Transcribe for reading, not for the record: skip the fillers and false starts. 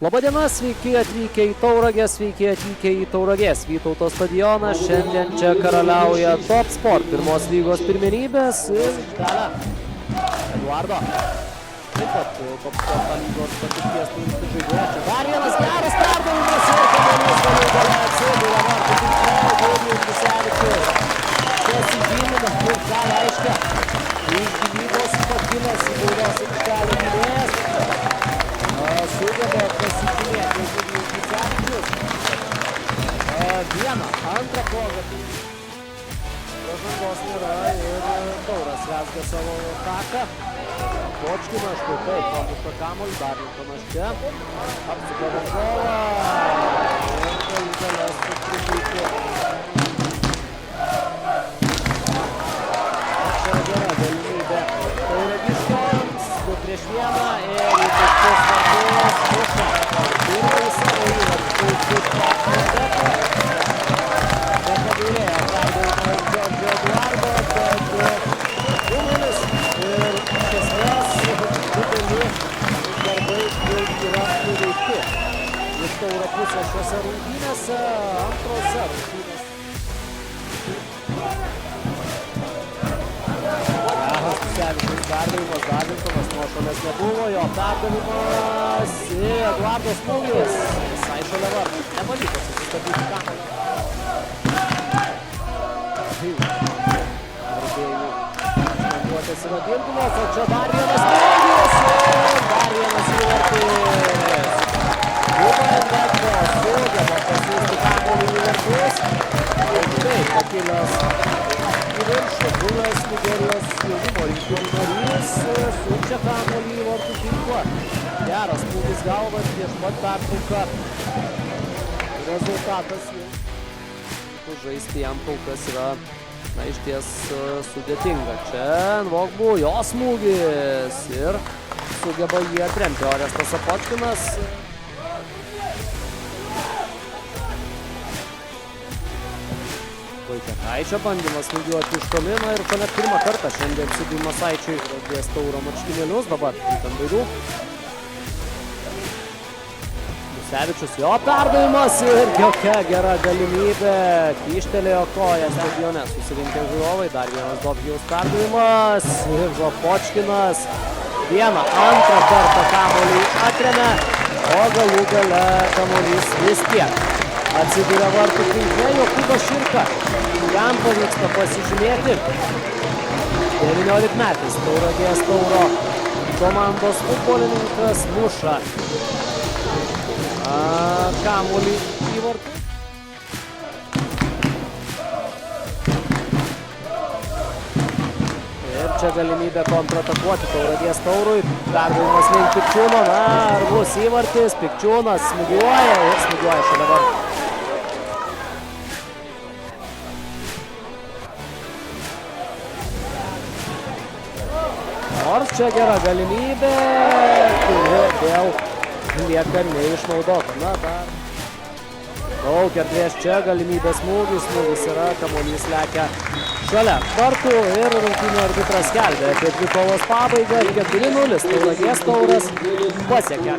Labadiena, sveiki atvykę į Tauragę, sveiki atvykę į Tauragės Vytauto stadioną. Šiandien čia karaliauja Top Sport pirmos lygos pirmenybės ir Dalė Eduardo. Taip pat Top Sport lygos patirties turintis žaidėjas. Čia dar vienas geras perdavimas ir kamuolys galų gale atsiduria vartų tinkle. Eugenijus Gusevičius pasižymina ir ką reiškia iš gynybos pakilęs į baudos aikštelę gynėjas. Sugeba pasižymėti Eugenijus Gusevičius. Vieną, antrą progą. Pražangos nėra ir Tauras vesga savo taką. Počkinas, štai taip, pamušta kamuolį, dar Lintonas čia. Apsuka rangovą ir galų gale sutribūti. Čia gera galimybė tauragiškiams. 2-1 ir į tokius vartus muša. Pirmąjį savo įvartį kaip Pakadeko. Nepagailėjo perdavimo Džordžio Eduardo, bet 2-0 ir iš esmės dideli darbai jau yra nuveikti. Iš Tauro pusės šiose rungtynėse, antrose rungtynėse. Gusevičius perdavimas, Davintonas nuošalės nebuvo, jo perdavimas ir Eduardo smūgis visai šalia vartų. Nepavyko susistabdyti kamuolį. Gerbėjų skanduotės yra girdimas, o čia dar vienas smūgis ir dar vienas įvartis. Gubendeko sugeba pasiūsti kamuolį į vartus. Štai pakilęs į viršų buvęs Nigerijos jaunimo rinktinių narys siunčia kamuolį į vartų tinklą. Geras smūgis galva prieš pat pertrauką. Rezultatas jau žaisti jam kol kas yra išties sudėtinga. Čia Nvogbu, jo smūgis ir sugeba jį atremti. Orestas Počkinas. Vaitiekaičio bandymas smūgiuoti iš toli, ir tuomet pirmą kartą šiandien Sidui Masaičiui dės Tauro marškinėlius, dabar ant baidų. Gusevičius, jo perdavimas ir jokia gera galimybė. Kyštelėjo koją stadione, susirinkę žiūrovai, dar vienas Dobgijaus perdavimas ir Počkinas vieną, antrą kartą kamuolį atremia, o galų gale kamuolys vis tiek atsiduria vartų tinkle. Jokūbas Širka, jam pavyksta pasižymėti. 19-metis Tauragės Tauro komandos futbolininkas muša kamuolį į vartų. Ir čia galimybė kontratakuoti Tauragės Taurui. Perdavimas link Pikčiūno, ar bus įvartis. Pikčiūnas smūgiuoja ir smūgiuoja šalia vartų. Nors čia gera galimybė, kuri vėl lieka neišnaudota. Na, dar daug erdvės čia, galimybė smūgis yra, kamuolys lekia šalia vartų ir rungtynių arbitras skelbia apie dvikovos pabaigą. 4-0 Tauragės Tauras pasiekia